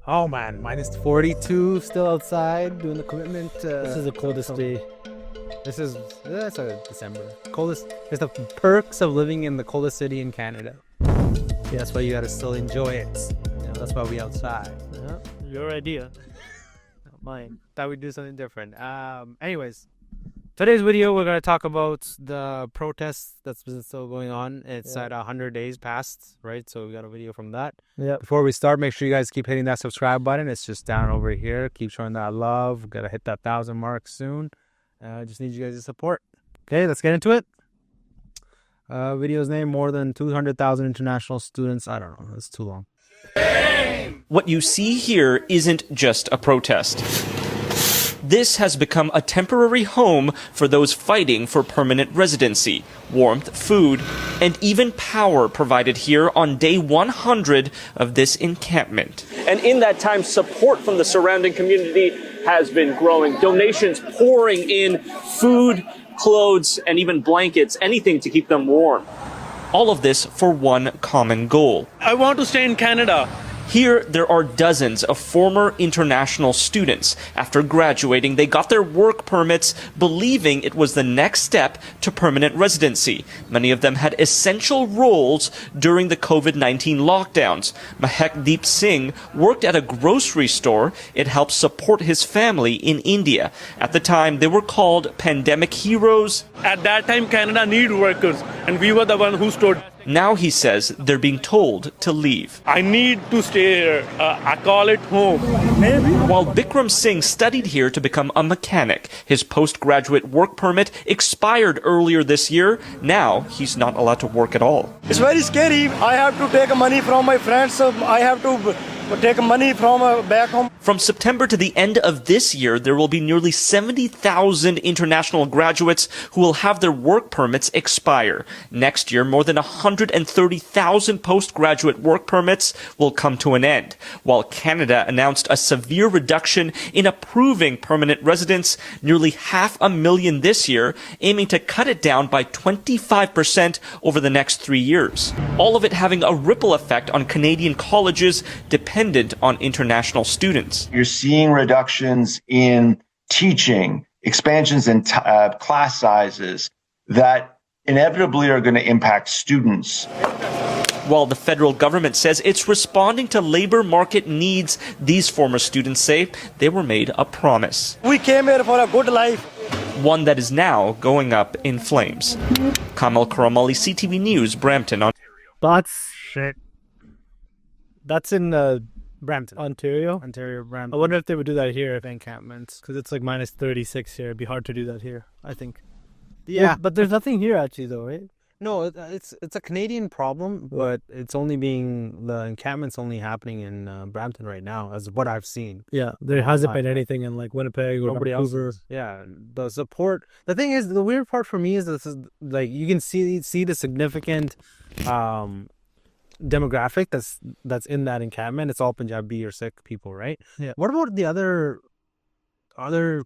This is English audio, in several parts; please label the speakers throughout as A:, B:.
A: Oh man, minus 42 still outside doing the commitment.
B: This is the coldest day.
A: That's a December. Coldest. There's the perks of living in the coldest city in Canada. Yeah, that's why you gotta still enjoy it. You know, that's why we outside.
B: Yeah, your idea, not mine.
A: Thought we'd do something different. Anyways, today's video we're gonna talk about the protests that's been still going on. It's at 100 days past, right? So we got a video from that.
B: Yeah.
A: Before we start, make sure you guys keep hitting that subscribe button. It's just down over here. Keep showing that love. We gotta hit that 1,000 mark soon. Just need you guys' support. Okay, let's get into it. Video's name: more than 200,000 international students. I don't know. That's too long.
C: What you see here isn't just a protest. This has become a temporary home for those fighting for permanent residency, warmth, food, and even power provided here on day 100 of this encampment. And in that time, support from the surrounding community has been growing. Donations pouring in, food, clothes, and even blankets, anything to keep them warm. All of this for one common goal.
D: I want to stay in Canada.
C: Here, there are dozens of former international students. After graduating, they got their work permits, believing it was the next step to permanent residency. Many of them had essential roles during the COVID-19 lockdowns. Sim Singh worked at a grocery store. It helped support his family in India. At the time, they were called pandemic heroes.
D: At that time, Canada needed workers, and we were the one who stood.
C: Now he says they're being told to leave.
D: I need to stay here. I call it home.
C: While Bikram Singh studied here to become a mechanic, his postgraduate work permit expired earlier this year. Now he's not allowed to work at all.
E: It's very scary. I have to take money from my friends. I have to take money from back home.
C: From September to the end of this year, there will be nearly 70,000 international graduates who will have their work permits expire. Next year, more than 130,000 postgraduate work permits will come to an end. While Canada announced a severe reduction in approving permanent residents, nearly 500,000 this year, aiming to cut it down by 25% over the next 3 years. All of it having a ripple effect on Canadian colleges dependent on international students.
F: You're seeing reductions in teaching, expansions in class sizes that inevitably are going to impact students.
C: While the federal government says it's responding to labor market needs, these former students say they were made a promise.
E: We came here for a good life.
C: One that is now going up in flames. Kamal Karamali, CTV News, Brampton, Ontario.
B: That's shit. That's in
A: Brampton,
B: Ontario.
A: Brampton.
B: I wonder if they would do that here,
A: encampments.
B: because it's like minus 36 here. It'd be hard to do that here, I think.
A: Yeah,
B: But there's nothing here actually, though, right?
A: no, it's a Canadian problem, but it's only the encampment's only happening in Brampton right now, as what I've seen.
B: Yeah, there hasn't been anything in like Winnipeg or
A: Nobody else.
B: Vancouver.
A: Yeah, the support. The thing is, the weird part for me is this is like you can see the significant demographic that's in that encampment. It's all Punjabi or Sikh people, right?
B: Yeah.
A: What about the other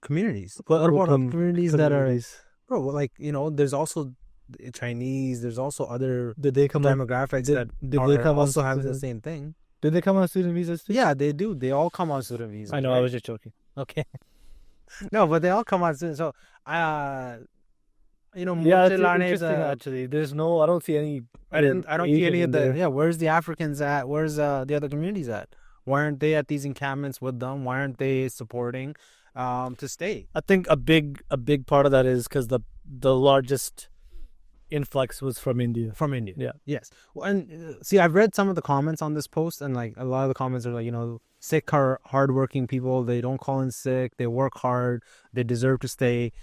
A: communities? What about communities that are, bro? Like, you know, there's also Chinese. There's also other
B: Did they come
A: demographics that also have the same thing.
B: Did they come on student visas too?
A: Yeah, they do. They all come on student visas.
B: I know.
A: right?
B: I was just joking.
A: Okay. No, but they all come on student. So, you know,
B: Yeah, it's
A: Mutilane,
B: interesting actually. There's no. I don't see any.
A: I don't see any of the.
B: there.
A: Yeah, where's the Africans at? Where's the other communities at? Why aren't they at these encampments with them? Why aren't they supporting to stay?
B: I think a big part of that is because the largest influx was from India.
A: From India.
B: Yeah.
A: Yes. Well, and see, I've read some of the comments on this post, and like a lot of the comments are like, you know, sick are hardworking people. They don't call in sick. They work hard. They deserve to stay.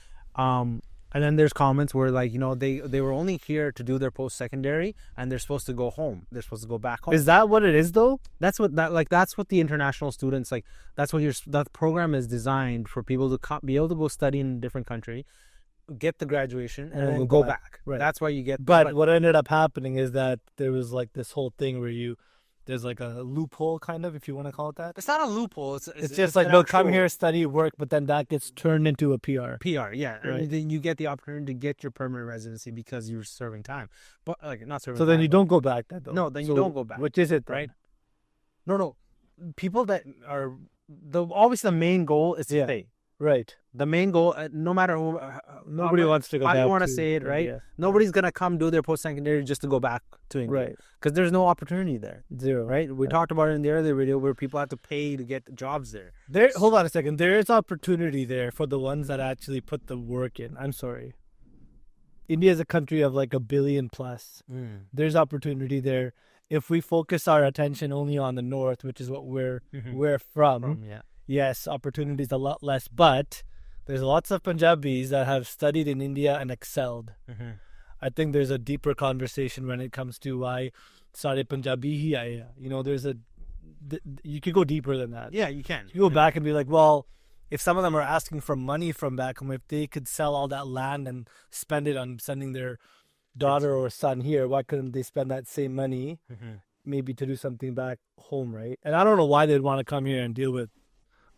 A: And then there's comments where, like, you know, they were only here to do their post-secondary, and they're supposed to go home. They're supposed to go back home.
B: Is that what it is though?
A: That's what the international students, like, that's what that program is designed for, people to be able to go study in a different country, get the graduation, and then go back.
B: Right.
A: That's why you get.
B: But what ended up happening is that there was like this whole thing where there's like a loophole, kind of, if you want to call it that.
A: It's not a loophole.
B: It's just like, no, come here, study, work, but then that gets turned into a PR.
A: PR, yeah.
B: Right.
A: And then you get the opportunity to get your permanent residency because you're serving time. But, like, not serving
B: So
A: time.
B: then you don't go back, then, though.
A: No, then you
B: So
A: don't go back.
B: Which is it, then?
A: Right? No. people that are obviously the main goal is to stay.
B: Right.
A: The main goal, no matter who,
B: Nobody wants to go
A: how
B: back
A: you want to
B: to
A: say it, right?
B: India.
A: Nobody's gonna come do their post-secondary just to go back to India,
B: Right.
A: Because there's no opportunity there,
B: Zero.
A: right? We talked about it in the earlier video where people have to pay to get jobs there.
B: Hold on a second. There is opportunity there for the ones that actually put the work in. I'm sorry. India is a country of like 1 billion plus. There's opportunity there. If we focus our attention only on the north, which is what we're from, yes, opportunity is a lot less. But there's lots of Punjabis that have studied in India and excelled. I think there's a deeper conversation when it comes to why Sare Punjabi hi aaya. You know, you could go deeper than that.
A: Yeah, you can.
B: You go back and be like, well, if some of them are asking for money from back home, if they could sell all that land and spend it on sending their daughter or son here, why couldn't they spend that same money maybe to do something back home, right? And I don't know why they'd want to come here and deal with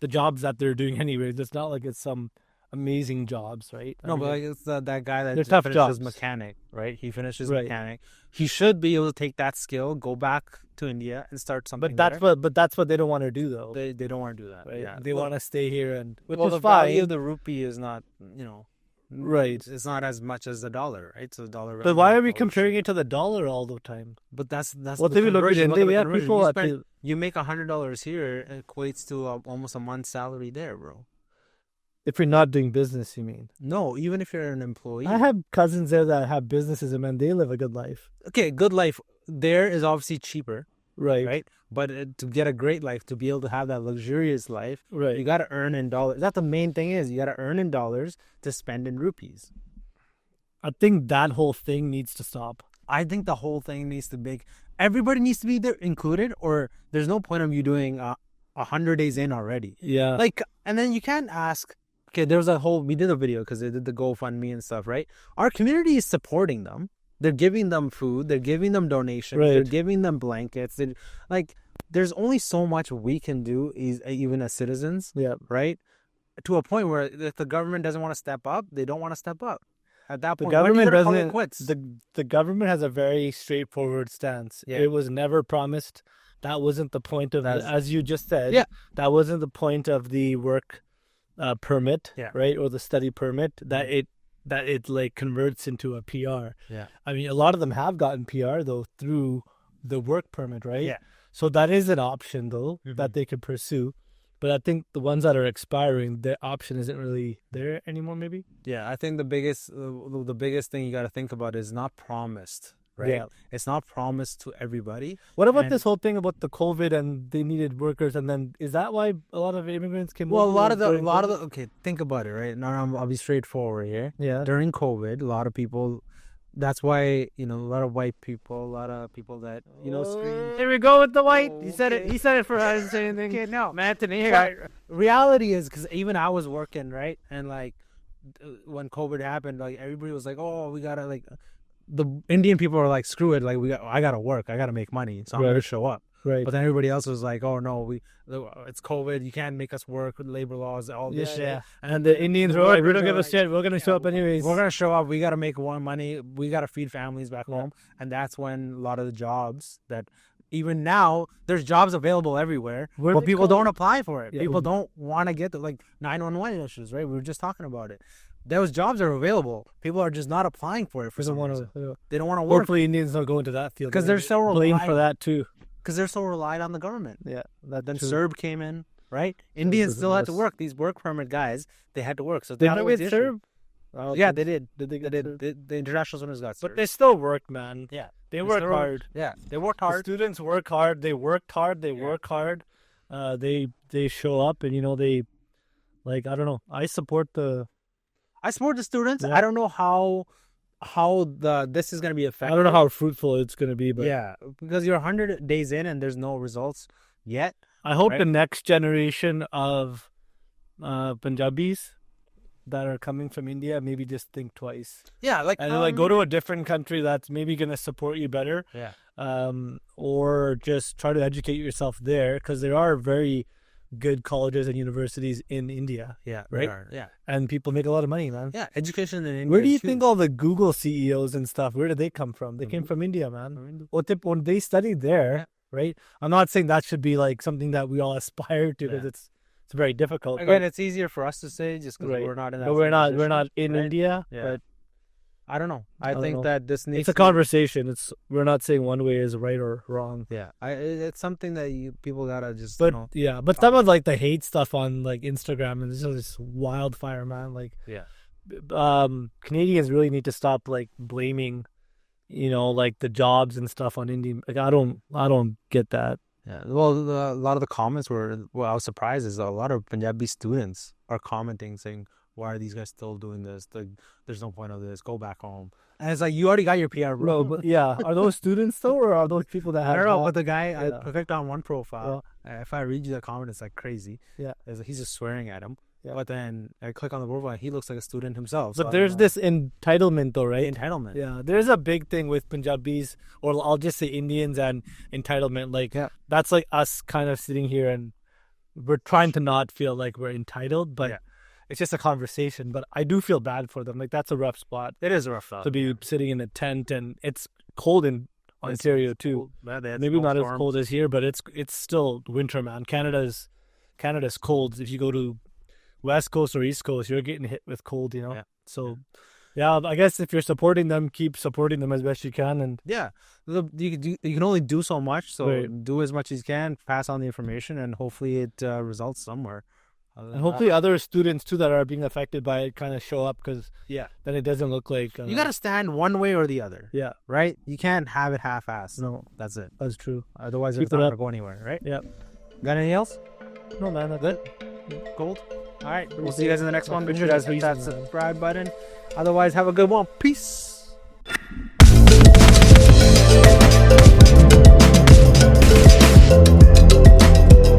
B: the jobs that they're doing anyways. It's not like it's some amazing jobs, right?
A: No, but like it's that guy that
B: they're
A: just
B: tough
A: finished
B: jobs.
A: his mechanic, right? He finished his
B: Right.
A: mechanic. He should be able to take that skill, go back to India, and start something.
B: But that's what they don't want to do though.
A: they don't want to do that.
B: Right?
A: Yeah,
B: They want to stay here and which
A: well,
B: is
A: the
B: fine.
A: value of the rupee is not,
B: Right.
A: It's not as much as the dollar, right? So the dollar.
B: But why are we comparing it to the dollar all the time?
A: But that's
B: Well,
A: the
B: if you look at
A: conversion.
B: India,
A: Look
B: we
A: at
B: have
A: the conversion.
B: people
A: You
B: that
A: spend- You make $100 here, it equates to almost a month's salary there, bro.
B: If you're not doing business, you mean?
A: No, even if you're an employee.
B: I have cousins there that have businesses and they live a good life.
A: Okay, good life there is obviously cheaper,
B: Right.
A: right? But to get a great life, to be able to have that luxurious life,
B: Right.
A: you got to earn in dollars. That's the main thing is you got to earn in dollars to spend in rupees.
B: I think that whole thing needs to stop.
A: I think the whole thing needs to be, everybody needs to be there included, or there's no point of you doing 100 days in already.
B: Yeah.
A: Like, and then you can't ask, okay, there was we did a video because they did the GoFundMe and stuff, right? Our community is supporting them. They're giving them food. They're giving them donations.
B: Right.
A: They're giving them blankets. There's only so much we can do, even as citizens,
B: Yeah.
A: right? To a point where if the government doesn't want to step up, they don't want to step up. At that
B: The
A: point,
B: government
A: when are you gonna call it
B: doesn't.
A: quits?
B: The government has a very straightforward stance.
A: Yeah.
B: It was never promised. That wasn't the point of, as you just said.
A: Yeah.
B: That wasn't the point of the work permit,
A: Yeah.
B: right, or the study permit. That it like converts into a PR.
A: Yeah.
B: I mean, a lot of them have gotten PR though through the work permit, right?
A: Yeah.
B: So that is an option though
A: Mhm.
B: that they could pursue. But I think the ones that are expiring, the option isn't really there anymore. Maybe.
A: Yeah, I think the biggest thing you got to think about is not promised, right?
B: Yeah.
A: It's not promised to everybody.
B: What about
A: And-
B: this whole thing about the COVID and they needed workers, and then is that why a lot of immigrants came?
A: Well,
B: over
A: a
B: during
A: lot of
B: COVID?
A: the okay, think about it, right? Now I'll be straightforward here.
B: Yeah.
A: During COVID, a lot of people. That's why a lot of white people, a lot of people that scream.
B: Here we go with the white. He said
A: Okay.
B: it. He said it for. I didn't say anything.
A: Okay, no.
B: Anthony.
A: Reality is because even I was working, right, and like when COVID happened, like everybody was like, "Oh, we gotta like." The Indian people were like, "Screw it! Like I gotta work, I gotta make money, so I'm gonna
B: Right.
A: show up."
B: Right.
A: But then everybody else was like, "Oh no, it's COVID. You can't make us work with labor laws, all this shit."
B: Yeah. And the Indians were like, we don't give a shit. We're gonna show up anyways.
A: We're gonna show up. We gotta make more money. We gotta feed families back home, and that's when a lot of the jobs that even now there's jobs available everywhere,
B: What are
A: but
B: they
A: people
B: called?
A: don't apply for it.
B: Yeah.
A: People don't want to get the 911 issues, right? We were just talking about it. Those jobs are available. People are just not applying for it for some reason. They don't want to work
B: Hopefully, Indians don't go into that field
A: 'Cause they're so
B: blamed
A: reliant-
B: for that too.
A: because they're so relied on the government.
B: Yeah.
A: Then
B: true.
A: Serb came in, right? Indians
B: was
A: still had to
B: worse.
A: work. These work permit guys, they had to work. So
B: They
A: that
B: got
A: was
B: with
A: the issue.
B: Serb.
A: Yeah, they did.
B: Did they
A: They
B: get
A: did.
B: Serb?
A: The international students got
B: But
A: served.
B: they still work, man.
A: Yeah,
B: They work
A: still-
B: hard.
A: Yeah, they worked
B: The
A: hard.
B: students work hard. They worked hard. They work hard. They show up, and they I don't know. I support the.
A: I support the students.
B: Yeah.
A: I don't know how this is going to be
B: I
A: effective.
B: don't know how fruitful it's gonna be, but
A: Yeah, because you're 100 days in and there's no results yet.
B: I hope
A: Right.
B: the next generation of Punjabis that are coming from India maybe just think twice
A: Yeah,
B: and go to a different country that's maybe gonna support you better.
A: Yeah.
B: Or just try to educate yourself there because there are very good colleges and universities in India,
A: Yeah,
B: right?
A: Yeah,
B: and people make a lot of money, man.
A: yeah. Education in India.
B: Where do you
A: is
B: think
A: huge.
B: all the Google CEOs and stuff? Where did they come from? They came from India, man. When they studied there, right? I'm not saying that should be like something that we all aspire to because it's very difficult.
A: Again,
B: but,
A: it's easier for us to say just because
B: right.
A: we're not in that.
B: But we're
A: position,
B: not in
A: right?
B: India.
A: Yeah.
B: But
A: I don't know. I
B: don't
A: think
B: know.
A: that this needs
B: it's a
A: to-
B: conversation. We're not saying one way is right or wrong.
A: Yeah, it's something that people gotta just
B: But
A: you know.
B: but some of like the hate stuff on like Instagram and it's just wildfire, man. Like Canadians really need to stop like blaming, like the jobs and stuff on Indian. Like I don't get that.
A: Yeah, well, a lot of the comments were. Well, I was surprised is a lot of Punjabi students are commenting saying, "Why are these guys still doing this? There's no point of this. Go back home." And it's like you already got your PR, bro.
B: No, but are those students though, or are those people that have?
A: I don't know, but the guy I
B: Yeah.
A: clicked on one profile. If I read you the comment, it's like crazy.
B: Yeah,
A: He's just swearing at him.
B: Yeah.
A: But then I click on the profile, he looks like a student himself.
B: But
A: So
B: there's this entitlement though, right?
A: entitlement.
B: Yeah, there's a big thing with Punjabis, or I'll just say Indians and entitlement. Like that's like us kind of sitting here and we're trying to not feel like we're entitled, but it's just a conversation. But I do feel bad for them. Like that's a rough spot.
A: It is a rough spot
B: To be sitting in a tent, and it's cold in Ontario too. Maybe not as cold as here, but it's still winter, man. Canada's cold. If you go to West Coast or East Coast, you're getting hit with cold,
A: Yeah.
B: So, I guess if you're supporting them, keep supporting them as best you can. And
A: you can only do so much. So
B: Right.
A: do as much as you can, pass on the information, and hopefully it results somewhere.
B: and hopefully other students too that are being affected by it kind of show up, because then it doesn't look like
A: you got to stand one way or the other.
B: Yeah,
A: Right? You can't have it half-assed.
B: no,
A: That's it.
B: that's true.
A: Otherwise,
B: Keep
A: it's
B: it
A: not
B: up.
A: going to go anywhere, right?
B: Yeah,
A: Got anything else?
B: no man, that's
A: Good? Gold? All right. We'll
B: Pretty
A: see you guys in the
B: safe.
A: next one. Make
B: Pretty
A: sure you guys
B: safe
A: hit that
B: reason, man.
A: subscribe button. Otherwise, have a good one. Peace.